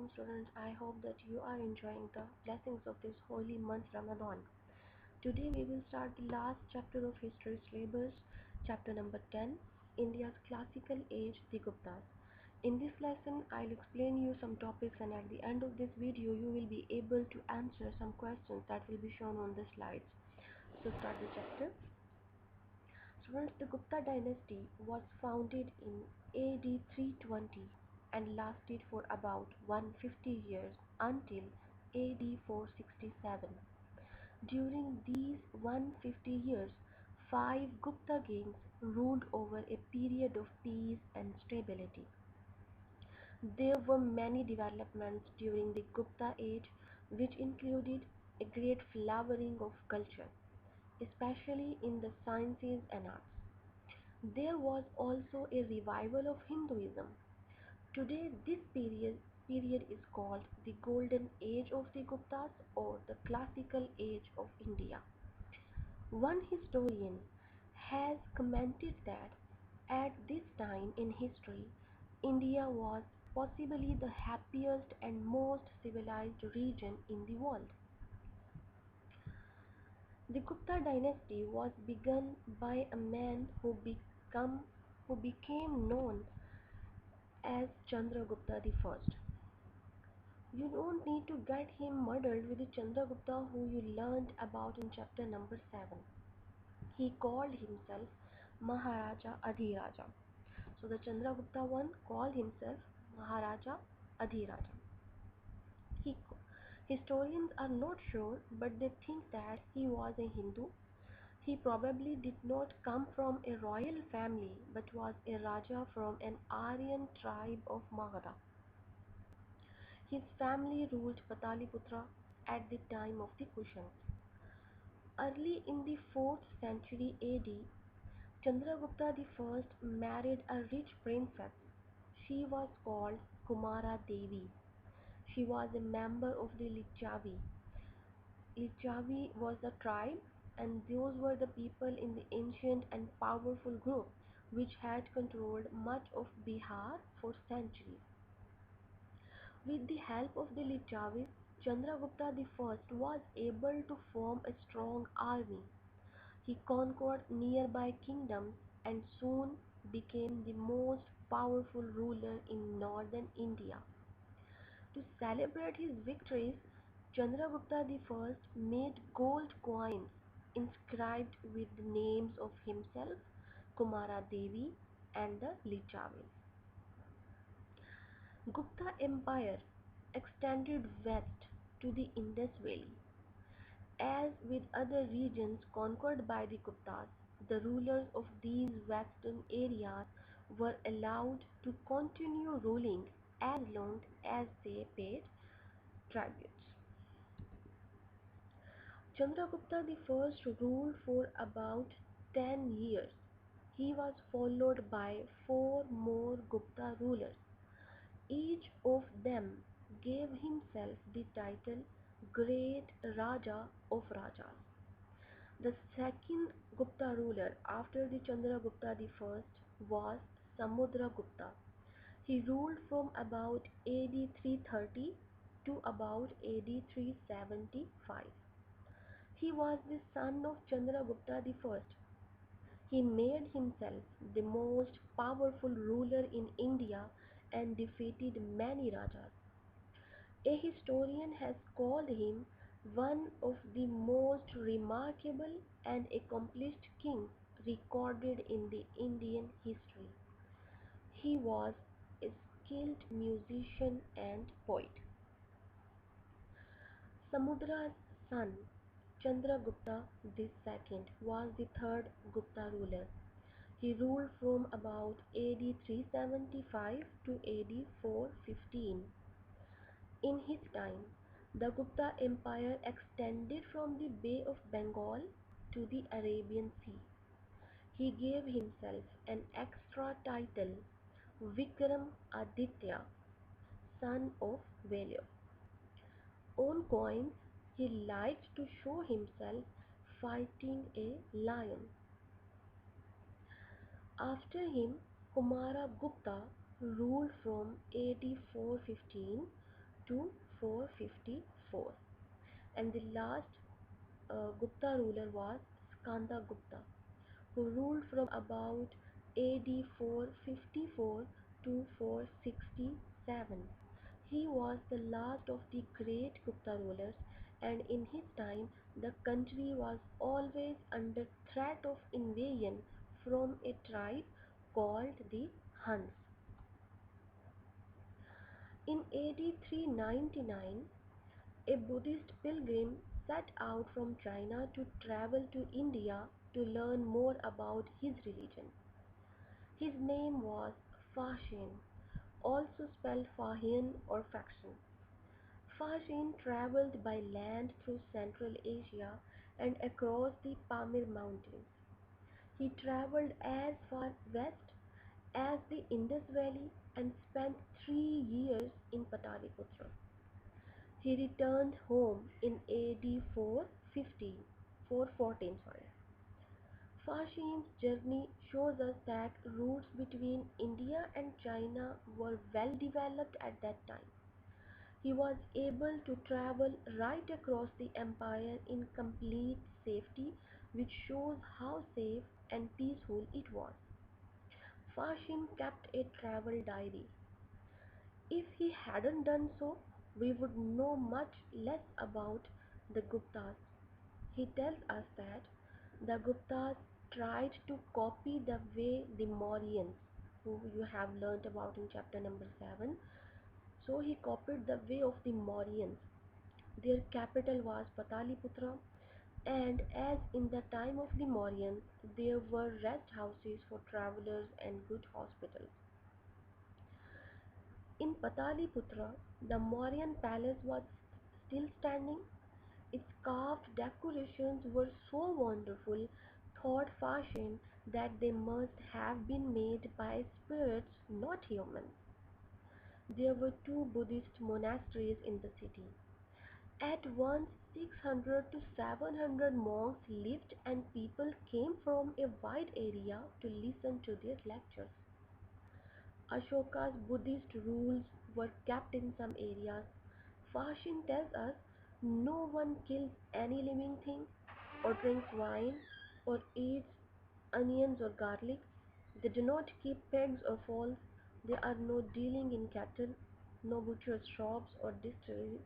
Assalamualaikum students. I hope that you are enjoying the blessings of this holy month Ramadan. Today we will start the last chapter of history syllabus, chapter number 10, India's classical age, the Guptas. In this lesson, I'll explain you some topics and at the end of this video, you will be able to answer some questions that will be shown on the slides. So start the chapter. Students, the Gupta dynasty was founded in AD 320 and lasted for about 150 years until AD 467. During these 150 years, five Gupta kings ruled over a period of peace and stability. There were many developments during the Gupta age which included a great flowering of culture, especially in the sciences and arts. There was also a revival of Hinduism. Today this period is called the Golden Age of the Guptas or the Classical Age of India. One historian has commented that at this time in history, India was possibly the happiest and most civilized region in the world. The Gupta dynasty was begun by a man who became known as Chandra Gupta the first. You don't need to get him muddled with the Chandra Gupta who you learned about in chapter number 7. He called himself Maharaja Adhiraja. So the Chandra Gupta one called himself Maharaja Adhiraja. He, Historians are not sure, but they think that he was a Hindu. He probably did not come from a royal family but was a Raja from an Aryan tribe of Magadha. His family ruled Pataliputra at the time of the Kushans. Early in the 4th century AD, Chandragupta I married a rich princess. She was called Kumara Devi. She was a member of the Lichavi. Lichavi was a tribe, and those were the people in the ancient and powerful group which had controlled much of Bihar for centuries. With the help of the Lichavis, Chandragupta I was able to form a strong army. He conquered nearby kingdoms and soon became the most powerful ruler in northern India. To celebrate his victories, Chandragupta I made gold coins inscribed with the names of himself, Kumara Devi, and the Lichavis. Gupta Empire extended west to the Indus Valley. As with other regions conquered by the Guptas, the rulers of these western areas were allowed to continue ruling as long as they paid tributes. Chandragupta I ruled for about 10 years. He was followed by four more Gupta rulers. Each of them gave himself the title Great Raja of Rajas. The second Gupta ruler after the Chandragupta I was Samudragupta. He ruled from about AD 330 to about AD 375. He was the son of Chandragupta I. He made himself the most powerful ruler in India and defeated many rajas. A historian has called him one of the most remarkable and accomplished kings recorded in the Indian history. He was a skilled musician and poet. Samudra's son, Chandragupta II, was the third Gupta ruler. He ruled from about AD 375 to AD 415. In his time, the Gupta Empire extended from the Bay of Bengal to the Arabian Sea. He gave himself an extra title, Vikram Aditya, son of valor. On coins, he liked to show himself fighting a lion. After him, Kumara Gupta ruled from AD 415 to 454, and the last Gupta ruler was Skanda Gupta, who ruled from about AD 454 to 467. He was the last of the great Gupta rulers, and in his time the country was always under threat of invasion from a tribe called the Huns. In AD 399, a Buddhist pilgrim set out from China to travel to India to learn more about his religion. His name was Fashin, also spelled Fahin or Faction. Fashin traveled by land through Central Asia and across the Pamir Mountains. He traveled as far west as the Indus Valley and spent 3 years in Pataliputra. He returned home in AD 415, 414. Fashin's journey shows us that routes between India and China were well developed at that time. He was able to travel right across the empire in complete safety, which shows how safe and peaceful it was. Fashin kept a travel diary. If he hadn't done so, we would know much less about the Guptas. He tells us that the Guptas tried to copy the way the Mauryans, who you have learnt about in chapter number 7, so he copied the way of the Mauryans. Their capital was Pataliputra, and as in the time of the Mauryans, there were rest houses for travelers and good hospitals. In Pataliputra, the Mauryan palace was still standing. Its carved decorations were so wonderful, thought Fashion, that they must have been made by spirits, not humans. There were two Buddhist monasteries in the city. At once 600 to 700 monks lived, and people came from a wide area to listen to their lectures. Ashoka's Buddhist rules were kept in some areas. Fashin tells us no one kills any living thing, or drinks wine, or eats onions or garlic. They do not keep pigs or fowls. There are no dealing in cattle, no butchers' shops or distilleries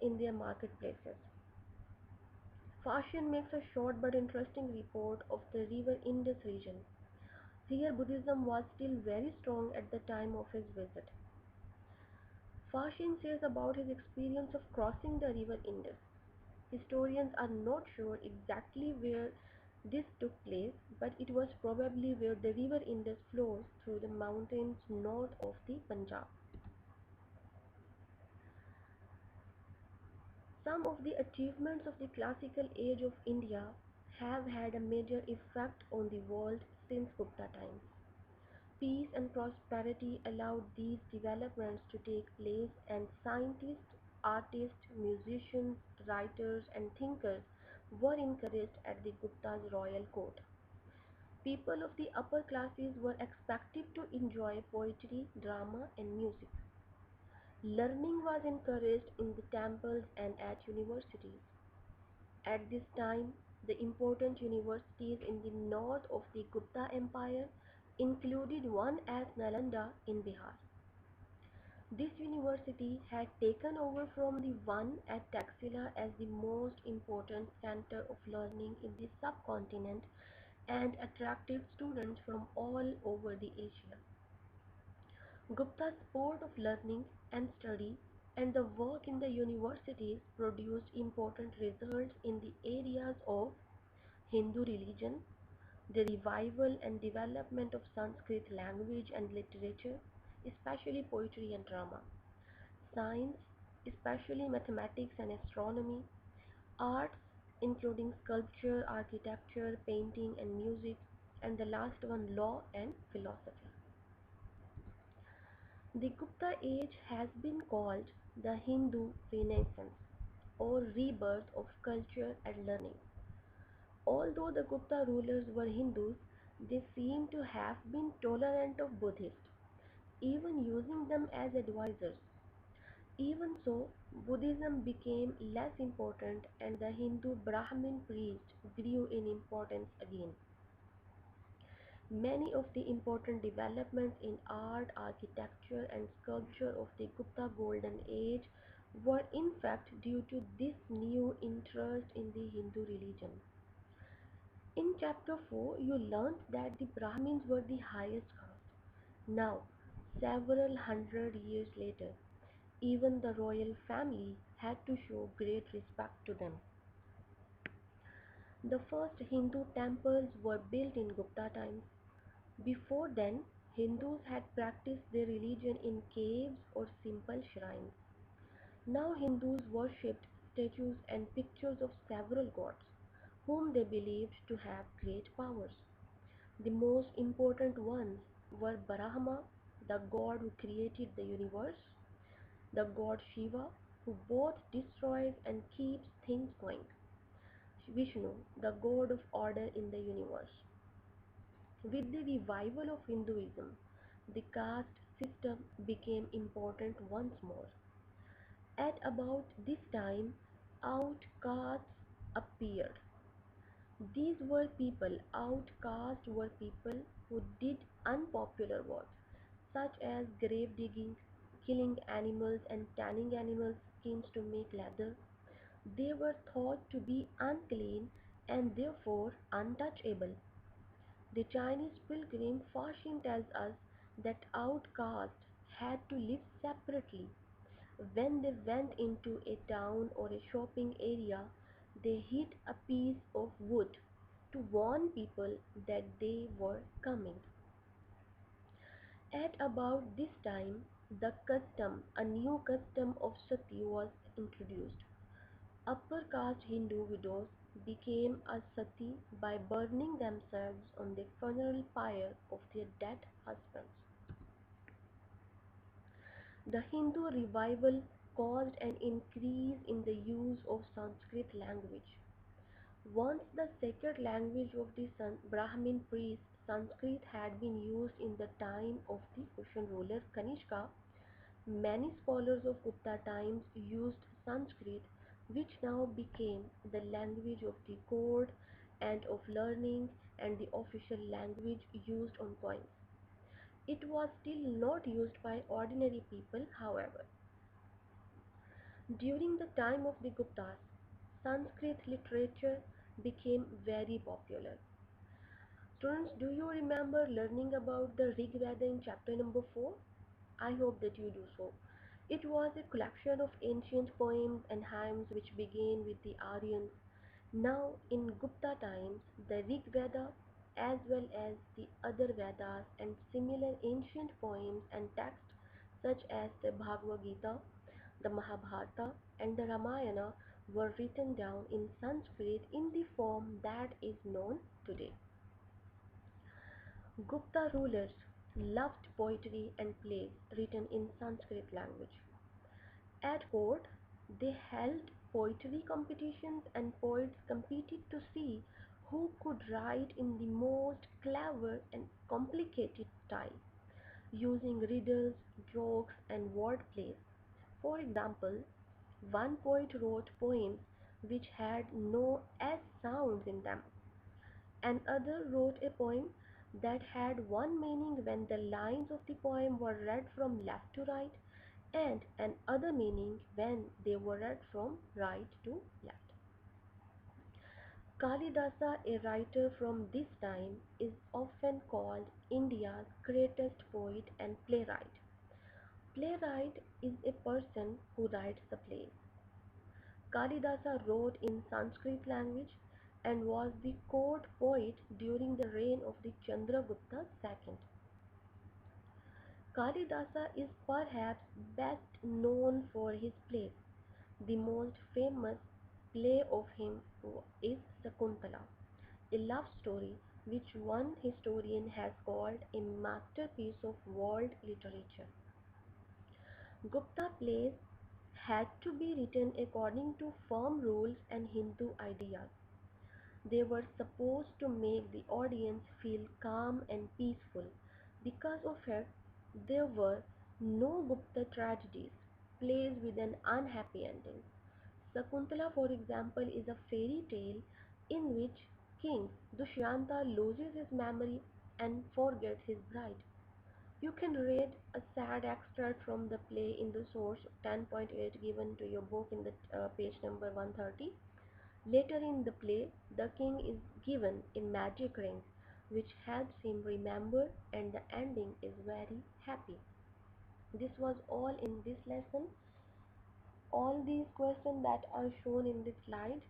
in their marketplaces. Fashion makes a short but interesting report of the river Indus region. Here Buddhism was still very strong at the time of his visit. Fashin says about his experience of crossing the river Indus. Historians are not sure exactly where this took place, but it was probably where the river Indus flows through the mountains north of the Punjab. Some of the achievements of the classical age of India have had a major effect on the world since Gupta times. Peace and prosperity allowed these developments to take place, and scientists, artists, musicians, writers, and thinkers were encouraged at the Gupta's royal court. People of the upper classes were expected to enjoy poetry, drama, and music. Learning was encouraged in the temples and at universities. At this time, the important universities in the north of the Gupta Empire included one at Nalanda in Bihar. This university had taken over from the one at Taxila as the most important center of learning in the subcontinent and attracted students from all over the Asia. Gupta's sport of learning and study and the work in the universities produced important results in the areas of Hindu religion, the revival and development of Sanskrit language and literature, especially poetry and drama, science, especially mathematics and astronomy, arts, including sculpture, architecture, painting, and music, and the last one, law and philosophy. The Gupta age has been called the Hindu Renaissance or rebirth of culture and learning. Although the Gupta rulers were Hindus, they seem to have been tolerant of Buddhists, even using them as advisors. Even so, Buddhism became less important and the Hindu Brahmin priest grew in importance again. Many of the important developments in art, architecture, and sculpture of the Gupta Golden Age were in fact due to this new interest in the Hindu religion. In chapter 4, you learned that the Brahmins were the highest caste. Now, several hundred years later, even the royal family had to show great respect to them. The first Hindu temples were built in Gupta times. Before then, Hindus had practiced their religion in caves or simple shrines. Now Hindus worshipped statues and pictures of several gods, whom they believed to have great powers. The most important ones were Brahma, the god who created the universe, the god Shiva, who both destroys and keeps things going, Vishnu, the god of order in the universe. With the revival of Hinduism, the caste system became important once more. At about this time, outcasts appeared. Outcasts were people who did unpopular work, such as grave digging, killing animals, and tanning animals' skins to make leather. They were thought to be unclean and therefore untouchable. The Chinese pilgrim Faxing tells us that outcasts had to live separately. When they went into a town or a shopping area, they hid a piece of wood to warn people that they were coming. At about this time, a new custom of sati was introduced. Upper caste Hindu widows became a sati by burning themselves on the funeral pyre of their dead husbands. The Hindu revival caused an increase in the use of Sanskrit language. Once the sacred language of the Brahmin priests, Sanskrit had been used in the time of the Kushan ruler Kanishka. Many scholars of Gupta times used Sanskrit, which now became the language of the court and of learning and the official language used on coins. It was still not used by ordinary people, however. During the time of the Guptas, Sanskrit literature became very popular. Students, do you remember learning about the Rig Veda in chapter number 4? I hope that you do so. It was a collection of ancient poems and hymns which began with the Aryans. Now, in Gupta times, the Rig Veda, as well as the other Vedas and similar ancient poems and texts such as the Bhagavad Gita, the Mahabharata, and the Ramayana, were written down in Sanskrit in the form that is known today. Gupta rulers loved poetry and plays written in Sanskrit language. At court, they held poetry competitions and poets competed to see who could write in the most clever and complicated style, using riddles, jokes, and word plays. For example, one poet wrote poems which had no S sounds in them. Another wrote a poem that had one meaning when the lines of the poem were read from left to right, and another meaning when they were read from right to left. Kalidasa, a writer from this time, is often called India's greatest poet and playwright. Playwright is a person who writes the plays. Kalidasa wrote in Sanskrit language and was the court poet during the reign of the Chandra Gupta II. Kalidasa is perhaps best known for his plays. The most famous play of him is Sakuntala, a love story which one historian has called a masterpiece of world literature. Gupta plays had to be written according to firm rules and Hindu ideas. They were supposed to make the audience feel calm and peaceful. Because of it, there were no Gupta tragedies. plays with an unhappy ending. Sakuntala, for example, is a fairy tale in which King Dushyanta loses his memory and forgets his bride. You can read a sad extract from the play in the source 10.8 given to your book in the page number 130. Later in the play, the king is given a magic ring which helps him remember, and the ending is very happy. This was all in this lesson. All these questions that are shown in this slide,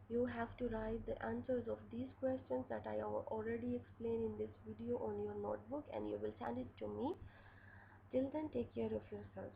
you have to write the answers of these questions that I have already explained in this video on your notebook, and you will send it to me. Till then, take care of yourselves.